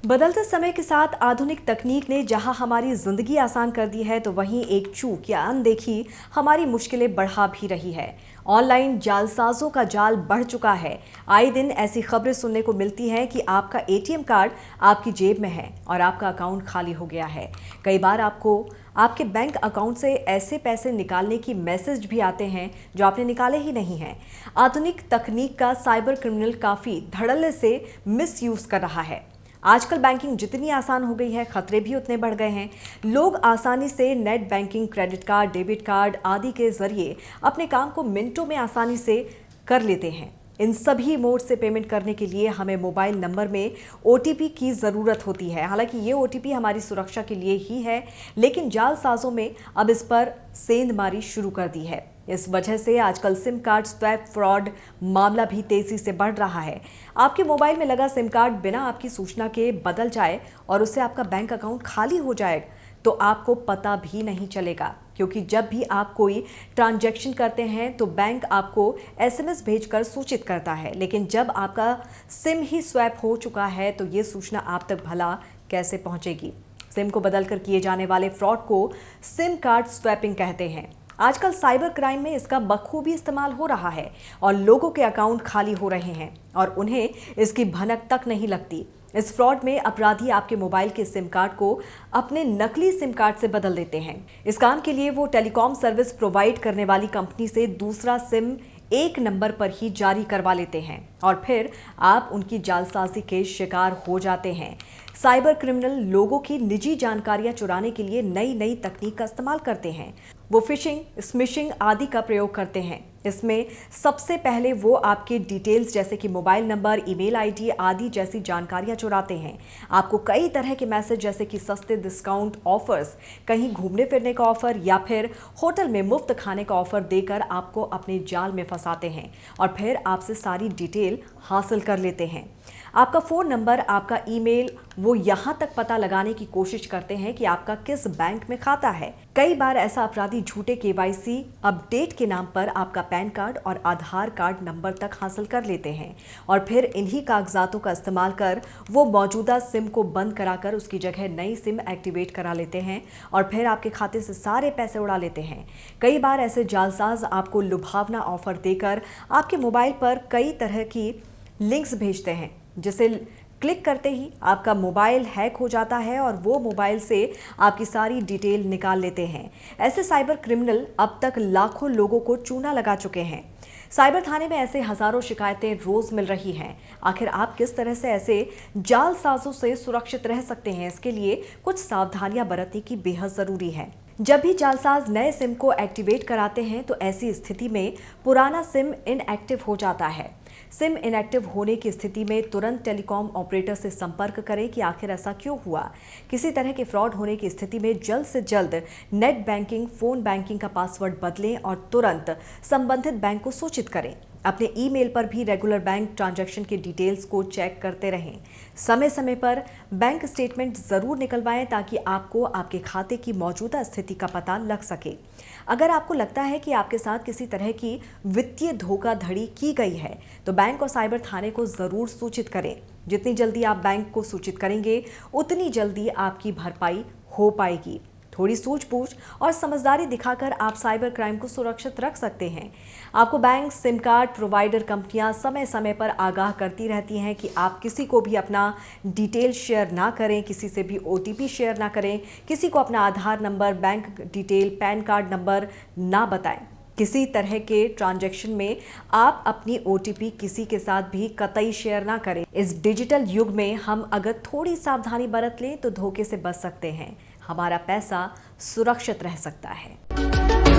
बदलते समय के साथ आधुनिक तकनीक ने जहां हमारी जिंदगी आसान कर दी है, तो वहीं एक चूक या अनदेखी हमारी मुश्किलें बढ़ा भी रही है। ऑनलाइन जालसाजों का जाल बढ़ चुका है। आए दिन ऐसी खबरें सुनने को मिलती हैं कि आपका एटीएम कार्ड आपकी जेब में है और आपका अकाउंट खाली हो गया है। कई बार आपको आपके बैंक अकाउंट से ऐसे पैसे निकालने की मैसेज भी आते हैं जो आपने निकाले ही नहीं हैं। आधुनिक तकनीक का साइबर क्रिमिनल काफी धड़ल्ले से मिसयूज कर रहा है। आजकल बैंकिंग जितनी आसान हो गई है, खतरे भी उतने बढ़ गए हैं। लोग आसानी से net banking, credit card, debit card आदि के जरिए अपने काम को मिनटों में आसानी से कर लेते हैं। इन सभी मोड से पेमेंट करने के लिए हमें मोबाइल नंबर में ओटीपी की ज़रूरत होती है। हालांकि ये ओटीपी हमारी सुरक्षा के लिए ही है, लेकिन जालसाजों में अब इस पर सेंधमारी शुरू कर दी है। इस वजह से आजकल सिम कार्ड स्वैप फ्रॉड मामला भी तेजी से बढ़ रहा है। आपके मोबाइल में लगा सिम कार्ड बिना आपकी सूचना के बदल जाए और उससे आपका बैंक अकाउंट खाली हो जाए तो आपको पता भी नहीं चलेगा, क्योंकि जब भी आप कोई ट्रांजैक्शन करते हैं तो बैंक आपको एसएमएस भेजकर सूचित करता है, लेकिन जब आपका सिम ही स्वैप हो चुका है तो ये सूचना आप तक भला कैसे पहुंचेगी। सिम को बदलकर किए जाने वाले फ्रॉड को सिम कार्ड स्वैपिंग कहते हैं। आजकल साइबर क्राइम में इसका बखूबी इस्तेमाल हो रहा है और लोगों के अकाउंट खाली हो रहे हैं और उन्हें इसकी भनक तक नहीं लगती। इस फ्रॉड में अपराधी आपके मोबाइल के सिम कार्ड को अपने नकली सिम कार्ड से बदल देते हैं। इस काम के लिए वो टेलीकॉम सर्विस प्रोवाइड करने वाली कंपनी से दूसरा सिम एक नंबर पर ही जारी करवा लेते हैं और फिर आप उनकी जालसाजी के शिकार हो जाते हैं। साइबर क्रिमिनल लोगों की निजी जानकारियां चुराने के लिए नई नई तकनीक का इस्तेमाल करते हैं। वो फिशिंग, स्मिशिंग आदि का प्रयोग करते हैं। इसमें सबसे पहले वो आपके डिटेल्स जैसे कि मोबाइल नंबर, ईमेल आईडी आदि जैसी जानकारियां चुराते हैं। आपको कई तरह के मैसेज जैसे कि सस्ते डिस्काउंट ऑफर्स, कहीं घूमने फिरने का ऑफर या फिर होटल में मुफ्त खाने का ऑफर देकर आपको अपने जाल में फंसाते हैं और फिर आपसे सारी डिटेल हासिल कर लेते हैं। आपका फ़ोन नंबर, आपका ईमेल, वो यहाँ तक पता लगाने की कोशिश करते हैं कि आपका किस बैंक में खाता है। कई बार ऐसा अपराधी झूठे केवाईसी अपडेट के नाम पर आपका पैन कार्ड और आधार कार्ड नंबर तक हासिल कर लेते हैं और फिर इन्हीं कागजातों का इस्तेमाल कर वो मौजूदा सिम को बंद कराकर उसकी जगह नई सिम एक्टिवेट करा लेते हैं और फिर आपके खाते से सारे पैसे उड़ा लेते हैं। कई बार ऐसे जालसाज आपको लुभावना ऑफर देकर आपके मोबाइल पर कई तरह की लिंक्स भेजते हैं, जिसे क्लिक करते ही आपका मोबाइल हैक हो जाता है और वो मोबाइल से आपकी सारी डिटेल निकाल लेते हैं। ऐसे साइबर क्रिमिनल अब तक लाखों लोगों को चूना लगा चुके हैं। साइबर थाने में ऐसे हजारों शिकायतें रोज मिल रही हैं। आखिर आप किस तरह से ऐसे जालसाजों से सुरक्षित रह सकते हैं, इसके लिए कुछ सावधानियां बरतने की बेहद जरूरी है। जब भी जालसाज नए सिम को एक्टिवेट कराते हैं तो ऐसी स्थिति में पुराना सिम इनएक्टिव हो जाता है। सिम इनएक्टिव होने की स्थिति में तुरंत टेलीकॉम ऑपरेटर से संपर्क करें कि आखिर ऐसा क्यों हुआ। किसी तरह के फ्रॉड होने की स्थिति में जल्द से जल्द नेट बैंकिंग, फोन बैंकिंग का पासवर्ड बदलें और तुरंत संबंधित बैंक को सूचित करें। अपने ईमेल पर भी रेगुलर बैंक ट्रांजैक्शन के डिटेल्स को चेक करते रहें। समय समय पर बैंक स्टेटमेंट जरूर निकलवाएं ताकि आपको आपके खाते की मौजूदा स्थिति का पता लग सके। अगर आपको लगता है कि आपके साथ किसी तरह की वित्तीय धोखाधड़ी की गई है तो बैंक और साइबर थाने को जरूर सूचित करें। जितनी जल्दी आप बैंक को सूचित करेंगे उतनी जल्दी आपकी भरपाई हो पाएगी। थोड़ी सूझबूझ और समझदारी दिखाकर आप साइबर क्राइम को सुरक्षित रख सकते हैं। आपको बैंक, सिम कार्ड प्रोवाइडर कंपनियां समय समय पर आगाह करती रहती हैं कि आप किसी को भी अपना डिटेल शेयर ना करें, किसी से भी ओटीपी शेयर ना करें, किसी को अपना Aadhaar number, bank detail, PAN card number ना बताएं। किसी तरह के ट्रांजैक्शन में आप अपनी ओटीपी किसी के साथ भी कतई शेयर ना करें। इस डिजिटल युग में हम अगर थोड़ी सावधानी बरत लें तो धोखे से बच सकते हैं। हमारा पैसा सुरक्षित रह सकता है।